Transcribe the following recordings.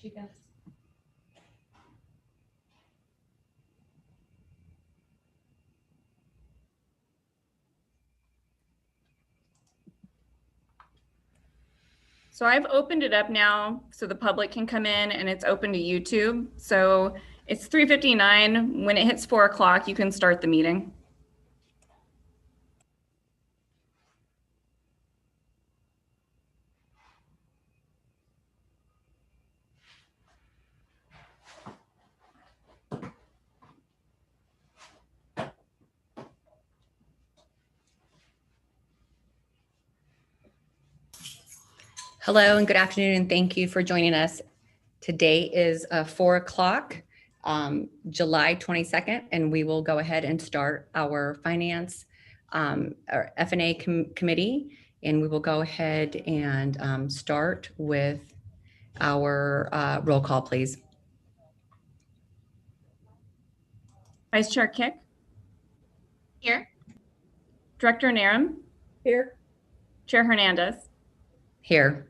Chica. So I've opened it up now so the public can come in, and it's open to YouTube. So it's 3:59. When it hits 4 o'clock, you can start the meeting. Hello and good afternoon, and thank you for joining us. Today is 4 o'clock, July 22nd, and we will go ahead and start our finance our F&A committee, and we will go ahead and start with our roll call, please. Vice Chair Kick? Here. Director Narum? Here. Chair Hernandez? Here.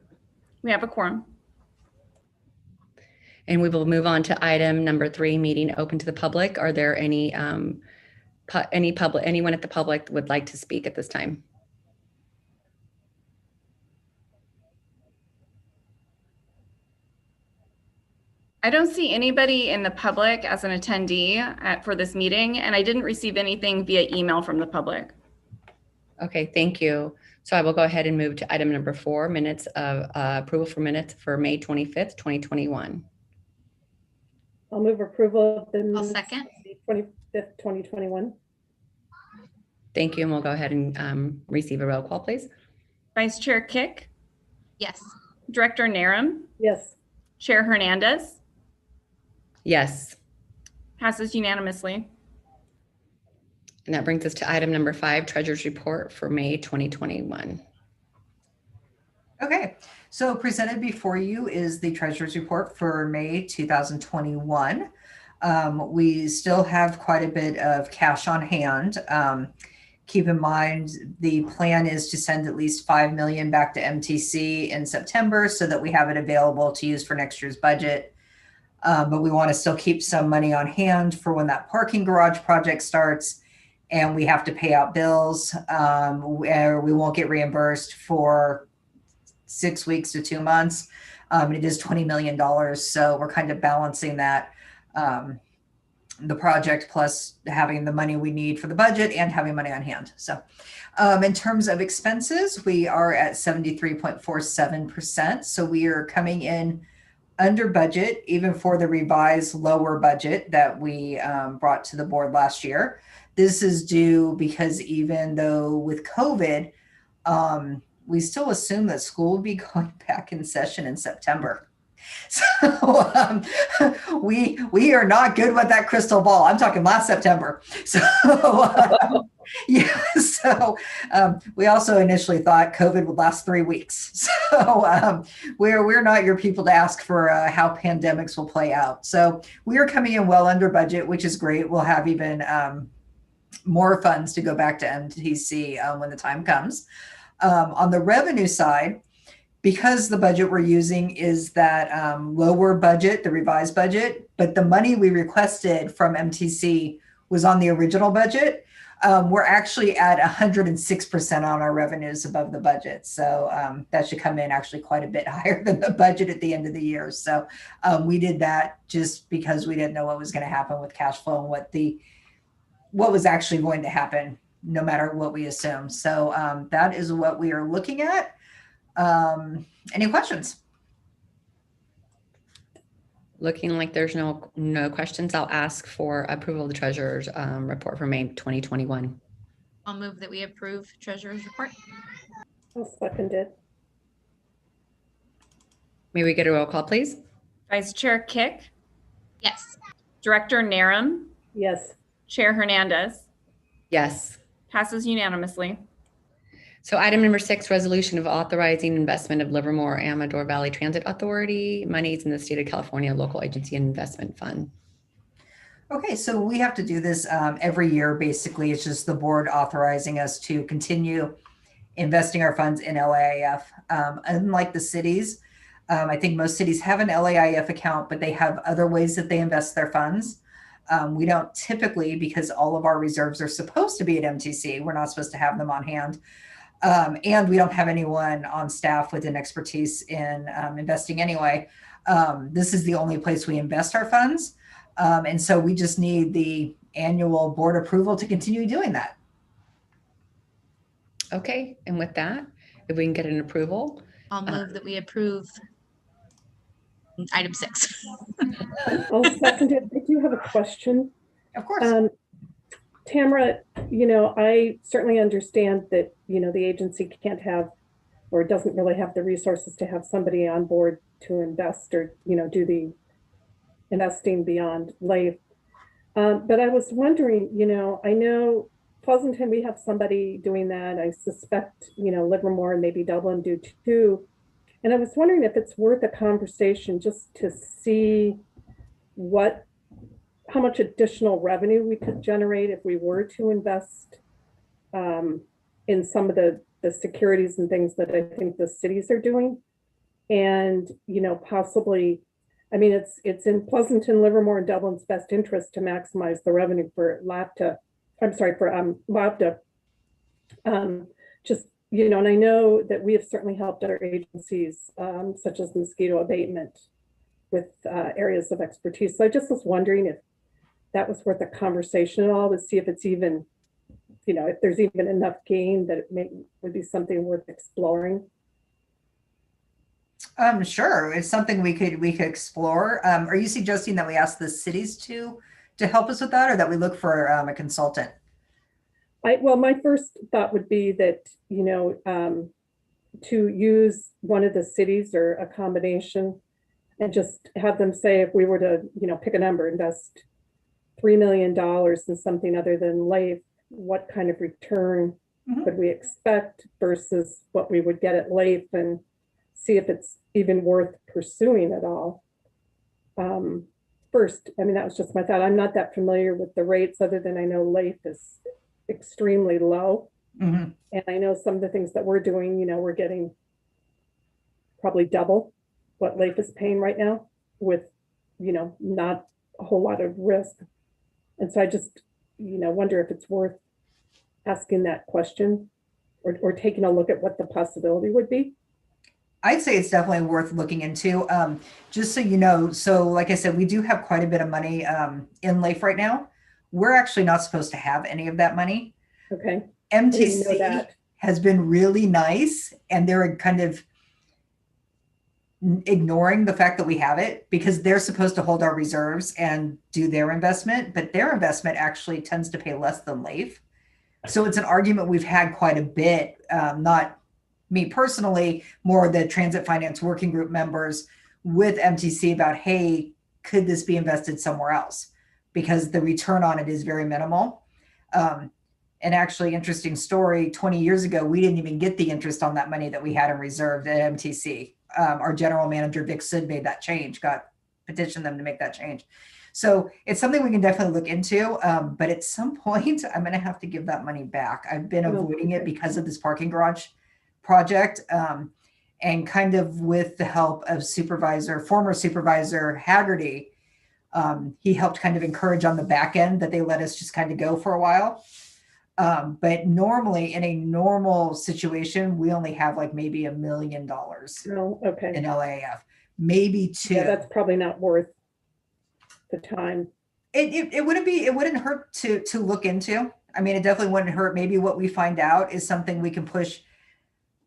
We have a quorum. And we will move on to item number 3, meeting open to the public. Are there anyone at the public would like to speak at this time? I don't see anybody in the public as an attendee for this meeting, and I didn't receive anything via email from the public. Okay, thank you. So I will go ahead and move to item number 4, minutes of approval for minutes for May 25th, 2021. I'll move approval of the I'll minutes second. of the 25th, 2021. Thank you, and we'll go ahead and receive a roll call, please. Vice Chair Kick? Yes. Director Narum? Yes. Chair Hernandez? Yes, Passes unanimously. and that brings us to item number 5, treasurer's report for May 2021. Okay, so presented before you is the treasurer's report for May 2021. We still have quite a bit of cash on hand. Keep in mind, the plan is to send at least $5 million back to MTC in September so that we have it available to use for next year's budget. But we want to still keep some money on hand for when that parking garage project starts and we have to pay out bills where we won't get reimbursed for 6 weeks to 2 months. It is $20 million. So we're kind of balancing that, the project plus having the money we need for the budget and having money on hand. So in terms of expenses, we are at 73.47%. So we are coming in under budget, even for the revised lower budget that we brought to the board last year. This is due because even though with COVID, we still assume that school will be going back in session in September. So we are not good with that crystal ball. I'm talking last September. So yeah, so we also initially thought COVID would last 3 weeks. So we're not your people to ask for how pandemics will play out. So we are coming in well under budget, which is great. We'll have even more funds to go back to MTC when the time comes. On the revenue side, because the budget we're using is that lower budget, the revised budget, but the money we requested from MTC was on the original budget, we're actually at 106% on our revenues above the budget. So that should come in actually quite a bit higher than the budget at the end of the year. So we did that just because we didn't know what was going to happen with cash flow and what was actually going to happen, no matter what we assume. So that is what we are looking at. Any questions? Looking like there's no questions, I'll ask for approval of the treasurer's report for May 2021. I'll move that we approve treasurer's report. I'll second it. May we get a roll call, please? Vice Chair Kick? Yes. Director Narum? Yes. Chair Hernandez? Yes. Passes unanimously. So item number 6, resolution of authorizing investment of Livermore Amador Valley Transit Authority monies in the state of California local agency and investment fund. Okay, so we have to do this every year. Basically, it's just the board authorizing us to continue investing our funds in LAIF. Unlike the cities, I think most cities have an LAIF account, but they have other ways that they invest their funds. We don't typically, because all of our reserves are supposed to be at MTC, we're not supposed to have them on hand. And we don't have anyone on staff with an expertise in investing anyway. This is the only place we invest our funds. And so we just need the annual board approval to continue doing that. Okay, and with that, if we can get an approval, I'll move that we approve item 6. I'll second it. I do have a question. Of course. Tamara, I certainly understand that, the agency can't have or doesn't really have the resources to have somebody on board to invest or, do the investing beyond LAIF. But I was wondering, I know Pleasanton, we have somebody doing that. I suspect, Livermore and maybe Dublin do too. And I was wondering if it's worth a conversation just to see how much additional revenue we could generate if we were to invest in some of the securities and things that I think the cities are doing. And, possibly, it's in Pleasanton, Livermore, and Dublin's best interest to maximize the revenue for LABDA. And I know that we have certainly helped other agencies, such as mosquito abatement, with areas of expertise. So I just was wondering if that was worth a conversation at all, to see if it's even, if there's even enough gain that would be something worth exploring. Sure, it's something we could explore. Are you suggesting that we ask the cities to help us with that, or that we look for a consultant? Well, my first thought would be that, to use one of the cities or a combination, and just have them say, if we were to, pick a number, invest $3 million in something other than LAIF, what kind of return could we expect versus what we would get at LAIF, and see if it's even worth pursuing at all. First, that was just my thought. I'm not that familiar with the rates, other than I know LAIF is extremely low. And I know some of the things that we're doing, we're getting probably double what LAIF is paying right now with, not a whole lot of risk. And so I just, wonder if it's worth asking that question or taking a look at what the possibility would be. I'd say it's definitely worth looking into. Just so you know, so like I said, we do have quite a bit of money in LAIF right now. We're actually not supposed to have any of that money. Okay. MTC has been really nice, and they're kind of ignoring the fact that we have it, because they're supposed to hold our reserves and do their investment, but their investment actually tends to pay less than LAIF. So it's an argument we've had quite a bit, not me personally, more the Transit Finance Working Group members with MTC about, hey, could this be invested somewhere else? Because the return on it is very minimal. And actually, interesting story, 20 years ago, we didn't even get the interest on that money that we had in reserve at MTC. Our general manager, Vic Sud, made that change, petitioned them to make that change. So it's something we can definitely look into. But at some point, I'm going to have to give that money back. I've been avoiding it because of this parking garage project. And kind of with the help of former supervisor Haggerty, he helped kind of encourage on the back end that they let us just kind of go for a while. But normally, in a normal situation, we only have like maybe $1 million in LAIF, maybe 2. Yeah, that's probably not worth the time. It wouldn't hurt to look into. It definitely wouldn't hurt. Maybe what we find out is something we can push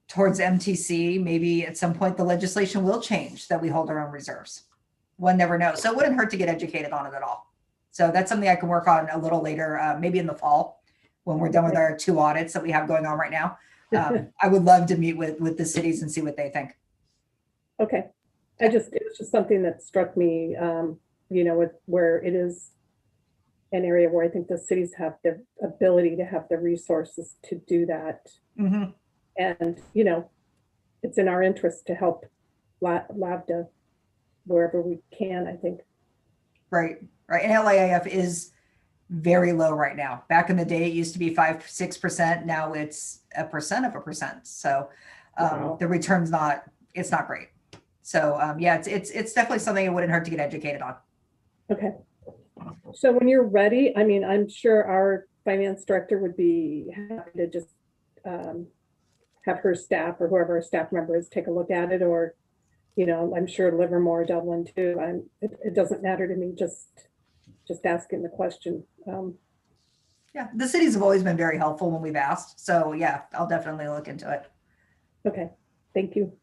towards MTC. Maybe at some point the legislation will change that we hold our own reserves. One never knows. So it wouldn't hurt to get educated on it at all. So that's something I can work on a little later, maybe in the fall, when we're done with our 2 audits that we have going on right now. I would love to meet with the cities and see what they think. Okay. It was just something that struck me, with where it is an area where I think the cities have the ability to have the resources to do that. And, it's in our interest to help LABDA wherever we can, I think. Right. And LAIF is very low right now. Back in the day, it used to be 5-6%. Now it's 1% of a percent. So the return's not great. So yeah, it's definitely something it wouldn't hurt to get educated on. Okay. So when you're ready, I mean, I'm sure our finance director would be happy to just have her staff or whoever her staff member is take a look at it, or, you know, I'm sure Livermore, Dublin too. It doesn't matter to me, just asking the question. Yeah, the cities have always been very helpful when we've asked. So yeah, I'll definitely look into it. Okay, thank you.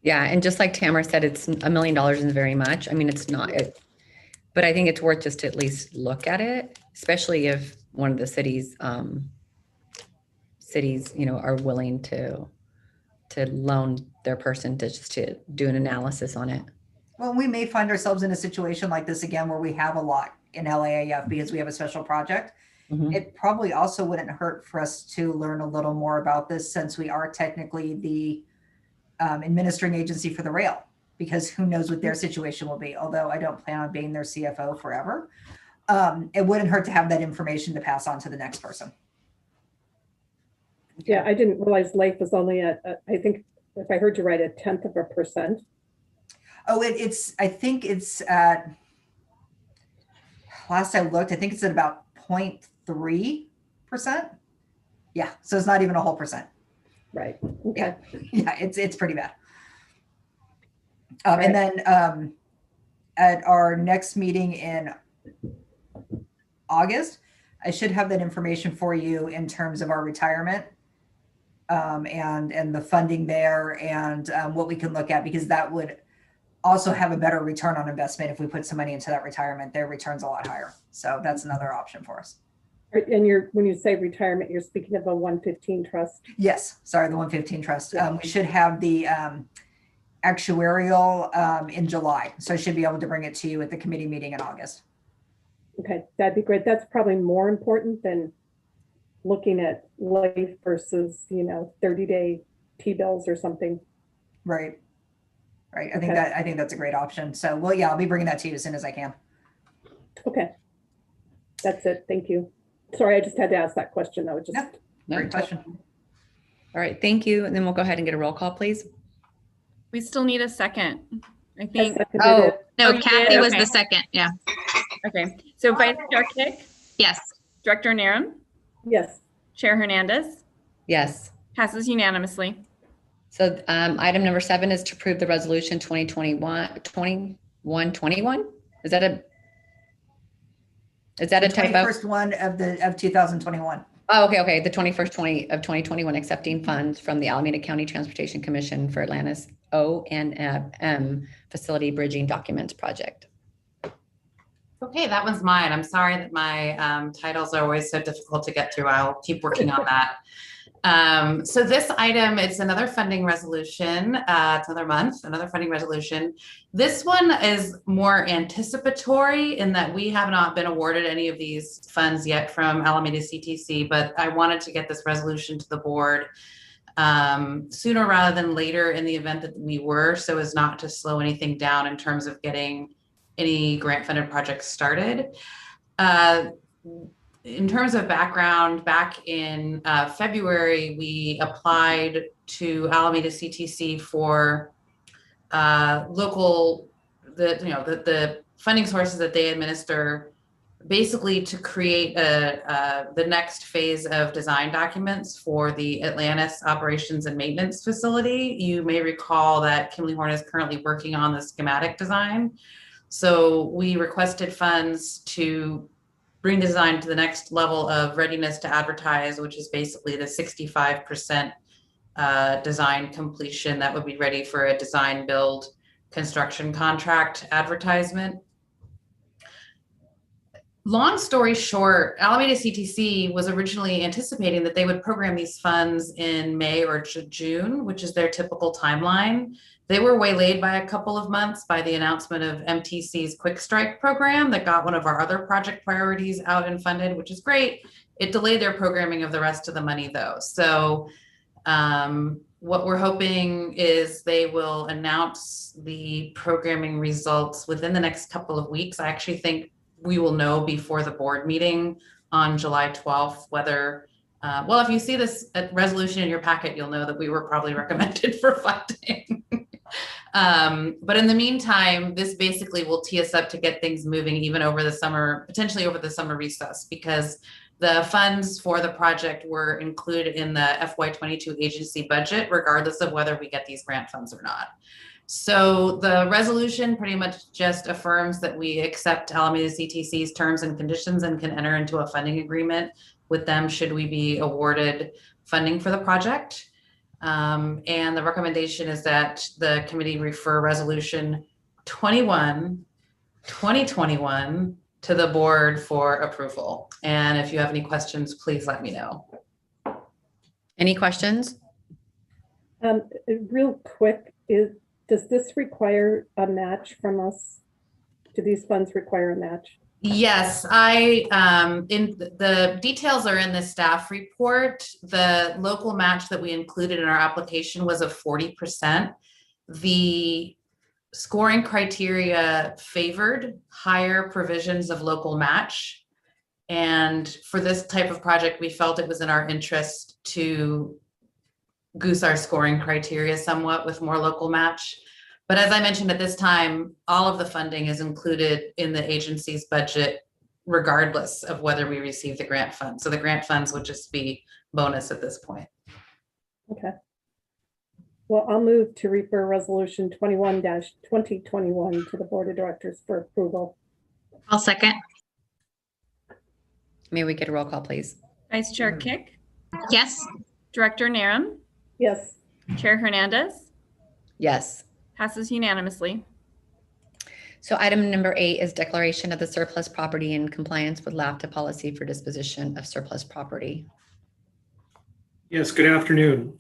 Yeah, and just like Tamara said, it's $1 million isn't very much. I mean, it's not, but I think it's worth just to at least look at it, especially if one of the cities, you know, are willing to loan their person to do an analysis on it. Well, we may find ourselves in a situation like this again where we have a lot in LAAF because we have a special project. Mhm. It probably also wouldn't hurt for us to learn a little more about this, since we are technically the administering agency for the rail, because who knows what their situation will be. Although I don't plan on being their CFO forever. It wouldn't hurt to have that information to pass on to the next person. Yeah, I didn't realize life was only at, I think, if I heard you right, 0.1%. Oh, I think it's at, last I looked, I think it's at about 0.3%. Yeah, so it's not even a whole percent. Right, okay. Yeah, it's pretty bad. And then at our next meeting in August, I should have that information for you in terms of our retirement and the funding there, and what we can look at, because that would also have a better return on investment if we put some money into that retirement. Their return's a lot higher. So that's another option for us. And when you say retirement, you're speaking of the 115 trust? Yes, sorry, the 115 trust. Yeah. We should have the actuarial in July. So I should be able to bring it to you at the committee meeting in August. Okay, that'd be great. That's probably more important than looking at life versus, 30-day T-bills or something. Right. Right. Okay. I think that's a great option. So, well, yeah, I'll be bringing that to you as soon as I can. Okay. That's it. Thank you. Sorry, I just had to ask that question. That was just. Yep. Great question. All right, thank you. And then we'll go ahead and get a roll call, please. We still need a second. I I think. seconded Oh. it. No, Oh, you Kathy did? was Okay. the second. Yeah. Okay. So Vice Chair Kick, Yes. Director Narum, Yes, Chair Hernandez, passes unanimously. So item number 7 is to approve the resolution 2121. Is that a The typo? 21st one of 2021. Oh, okay. The 2021, accepting funds from the Alameda County Transportation Commission for Atlantis O&M facility bridging documents project. Okay, that one's mine. I'm sorry that my titles are always so difficult to get through. I'll keep working on that. So this item, it's another funding resolution. It's another month, another funding resolution. This one is more anticipatory in that we have not been awarded any of these funds yet from Alameda CTC, but I wanted to get this resolution to the board sooner rather than later in the event that we were, so as not to slow anything down in terms of getting any grant funded projects started. In terms of background, back in February, we applied to Alameda CTC for the funding sources that they administer, basically to create the next phase of design documents for the Atlantis Operations and Maintenance Facility. You may recall that Kimley Horn is currently working on the schematic design. So we requested funds to bring design to the next level of readiness to advertise, which is basically the 65% design completion that would be ready for a design build construction contract advertisement. Long story short, Alameda CTC was originally anticipating that they would program these funds in May or June, which is their typical timeline. They were waylaid by a couple of months by the announcement of MTC's Quick Strike program that got one of our other project priorities out and funded, which is great. It delayed their programming of the rest of the money though. So what we're hoping is they will announce the programming results within the next couple of weeks. I actually think we will know before the board meeting on July 12th whether, well, if you see this resolution in your packet, you'll know that we were probably recommended for funding. But in the meantime, this basically will tee us up to get things moving even over the summer, potentially over the summer recess, because the funds for the project were included in the FY22 agency budget, regardless of whether we get these grant funds or not. So the resolution pretty much just affirms that we accept Alameda CTC's terms and conditions and can enter into a funding agreement with them should we be awarded funding for the project. And the recommendation is that the committee refer resolution 21, 2021 to the board for approval. And if you have any questions, please let me know. Any questions? Real quick, does this require a match from us? Do these funds require a match? Yes, in the details are in the staff report. The local match that we included in our application was of 40%. The scoring criteria favored higher provisions of local match. And for this type of project, we felt it was in our interest to goose our scoring criteria somewhat with more local match. But as I mentioned at this time, all of the funding is included in the agency's budget, regardless of whether we receive the grant funds. So the grant funds would just be bonus at this point. Okay. Well, I'll move to refer resolution 21-2021 to the board of directors for approval. I'll second. May we get a roll call, please? Vice Chair Kick, Yes. Director Narum, Yes. Chair Hernandez, Yes. passes unanimously. So item number 8 is declaration of the surplus property in compliance with LAFTA policy for disposition of surplus property. Yes, good afternoon.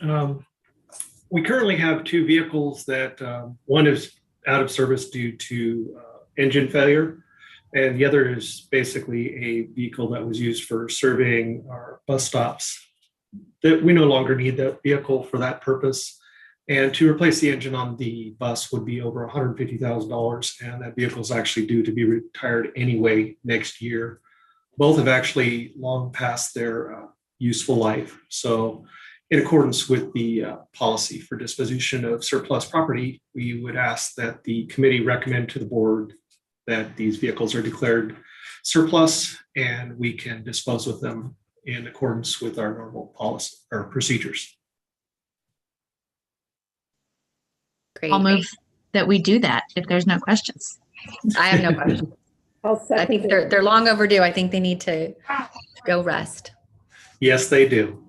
We currently have 2 vehicles that one is out of service due to engine failure, and the other is basically a vehicle that was used for serving our bus stops. That we no longer need that vehicle for that purpose. And to replace the engine on the bus would be over $150,000, and that vehicle is actually due to be retired anyway next year. Both have actually long passed their useful life. So in accordance with the policy for disposition of surplus property, we would ask that the committee recommend to the board that these vehicles are declared surplus and we can dispose of them in accordance with our normal policy or procedures. Great. I'll move that we do that if there's no questions. I have no question. I'll I think second it. they're long overdue. I think they need to go rest. Yes, they do.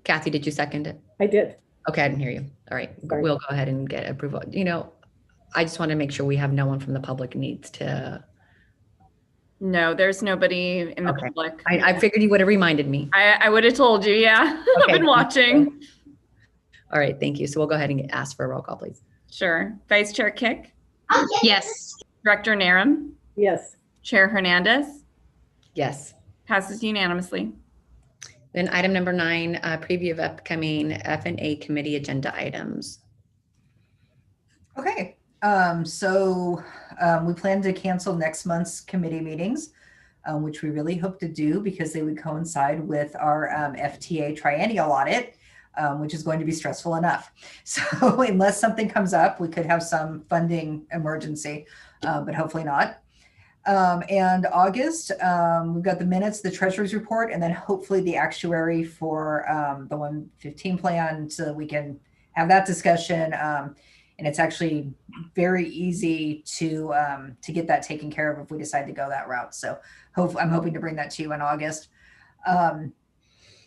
Kathy, did you second it? I did. Okay, I didn't hear you. All right, Sorry. we'll go ahead and get approval. You know, I just want to make sure we have no one from the public needs to. No, there's nobody in the Okay. public. I figured you would have reminded me. I would have told you, yeah. I've Okay. been watching. All right, thank you. So we'll go ahead and ask for a roll call, please. Sure. Vice Chair Kick, Yes. Director Narum, Yes. Chair Hernandez, Yes. passes unanimously. Then item number 9, preview of upcoming F&A committee agenda items. Okay, we plan to cancel next month's committee meetings, which we really hope to do because they would coincide with our FTA triennial audit, which is going to be stressful enough. So unless something comes up, we could have some funding emergency, but hopefully not. And August, we've got the minutes, the treasurer's report, and then hopefully the actuary for the 115 plan so that we can have that discussion. And it's actually very easy to get that taken care of if we decide to go that route. So I'm hoping to bring that to you in August.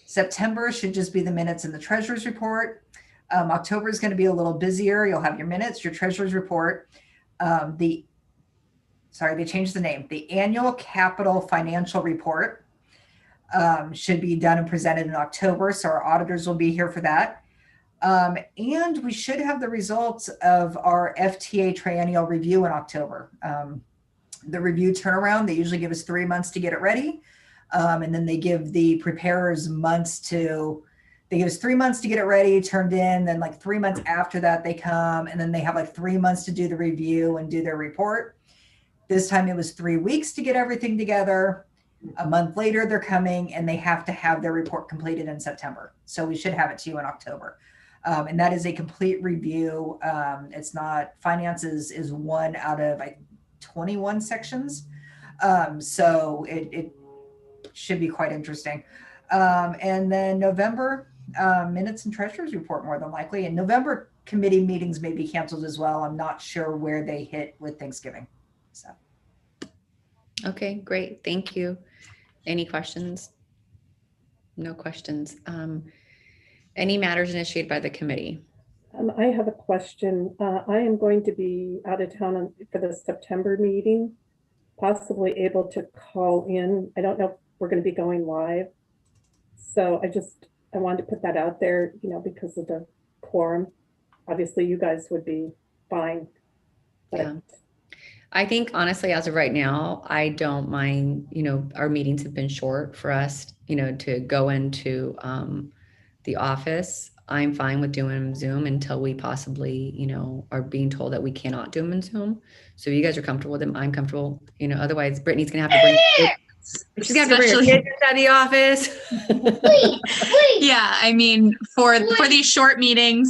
September should just be the minutes and the treasurer's report. October is going to be a little busier. You'll have your minutes, your treasurer's report. They changed the name. The annual capital financial report should be done and presented in October. So our auditors will be here for that. And we should have the results of our FTA triennial review in October. The review turnaround, they usually give us 3 months to get it ready. And then they give the preparers they give us 3 months to get it ready, turned in, then like 3 months after that they come, and then they have like 3 months to do the review and do their report. This time it was 3 weeks to get everything together. A month later, they're coming and they have to have their report completed in September. So we should have it to you in October. And that is a complete review. It's not, finances is one out of 21 sections. So it should be quite interesting. And then November, minutes and treasurer's report more than likely. And November committee meetings may be canceled as well. I'm not sure where they hit with Thanksgiving. So. Okay, great. Thank you. Any questions? No questions. Any matters initiated by the committee? I have a question. I am going to be out of town for the September meeting, possibly able to call in. I don't know if we're going to be going live. So I wanted to put that out there, because of the quorum. Obviously, you guys would be fine. But Yeah. I think honestly, as of right now, I don't mind, our meetings have been short for us, to go into the office. I'm fine with doing Zoom until we possibly, are being told that we cannot do them in Zoom. So you guys are comfortable with them. I'm comfortable, otherwise Brittany's going to have to bring she's going to have to bring her kids out of the office. Yeah, I mean, for these short meetings,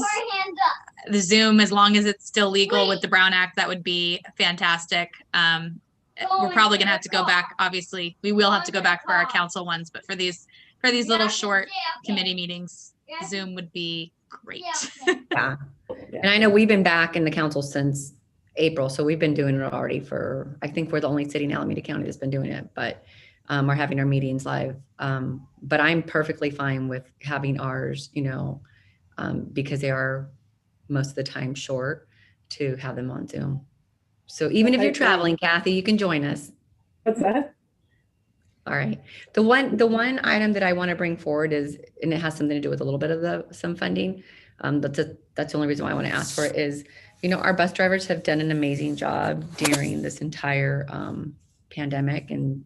the Zoom, as long as it's still legal with the Brown Act, that would be fantastic. We're probably going to have to go back. Obviously, we will have to go back for our council ones, but for these little short committee meetings, Zoom would be great. Yeah. And I know we've been back in the council since April. So we've been doing it already I think we're the only city in Alameda County that's been doing it, but we're having our meetings live. But I'm perfectly fine with having ours, because they are most of the time short, to have them on Zoom. So even if you're traveling, Kathy, you can join us. what's that? All right. The one item that I want to bring forward is, and it has something to do with a little bit of some funding. That's the only reason why I want to ask for it is, our bus drivers have done an amazing job during this entire pandemic. And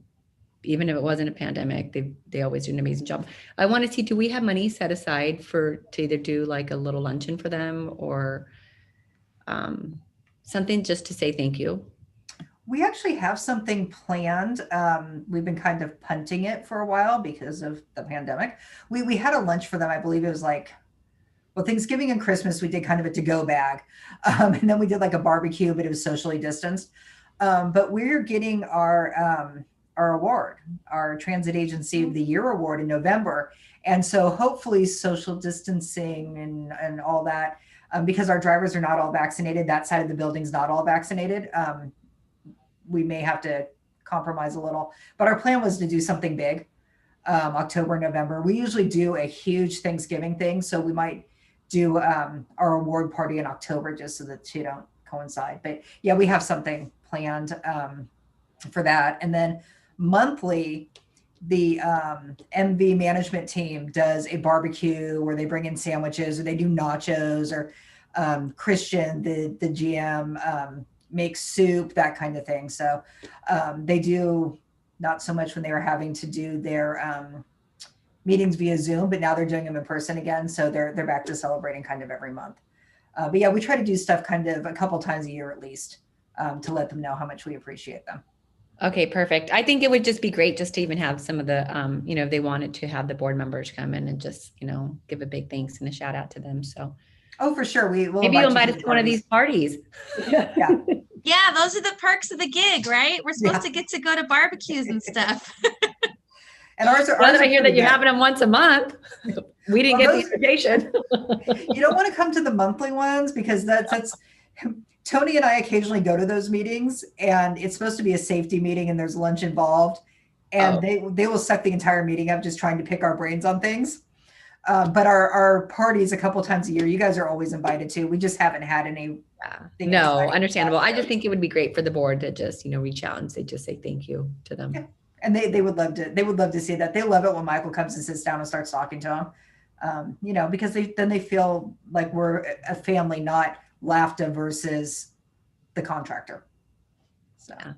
even if it wasn't a pandemic, they always do an amazing job. I want to see, do we have money set aside to either do like a little luncheon for them or something just to say thank you? We actually have something planned. We've been kind of punting it for a while because of the pandemic. We had a lunch for them. I believe it was Thanksgiving and Christmas, we did kind of a to-go bag. And then we did like a barbecue, but it was socially distanced. But we're getting our award, our Transit Agency of the Year award in November. And so hopefully social distancing and all that, because our drivers are not all vaccinated, that side of the building's not all vaccinated. We may have to compromise a little, but our plan was to do something big, October, November. We usually do a huge Thanksgiving thing. So we might do our award party in October just so that two don't coincide. But yeah, we have something planned for that. And then monthly, the MV management team does a barbecue where they bring in sandwiches or they do nachos, or Christian, the GM, makes soup, that kind of thing. So they do not so much when they were having to do their meetings via Zoom, but now they're doing them in person again. So they're back to celebrating kind of every month. But yeah, we try to do stuff kind of a couple times a year at least, to let them know how much we appreciate them. Okay, perfect. I think it would just be great just to even have some of the, if they wanted to have the board members come in and just, give a big thanks and a shout out to them. So. Oh, for sure. We will. Maybe you'll invite us to one of these parties. Yeah. Yeah, those are the perks of the gig, right? We're supposed to get to go to barbecues and stuff. And ours are. I hear that you're having them once a month. We didn't get the invitation. You don't want to come to the monthly ones because that's Tony and I occasionally go to those meetings, and it's supposed to be a safety meeting and there's lunch involved, and they will suck the entire meeting up just trying to pick our brains on things. But our parties a couple times a year, you guys are always invited to. We just haven't had any. No, understandable. I just think it would be great for the board to just, reach out and say thank you to them. Yeah. And they would love to see that. They love it when Michael comes and sits down and starts talking to them, because they feel like we're a family, not LAFTA versus the contractor. So. Yeah,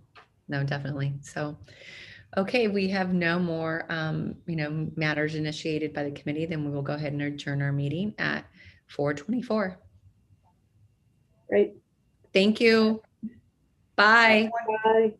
no, definitely. So, okay, we have no more, matters initiated by the committee. Then we will go ahead and adjourn our meeting at 4:24. Great. Thank you. Bye. Bye.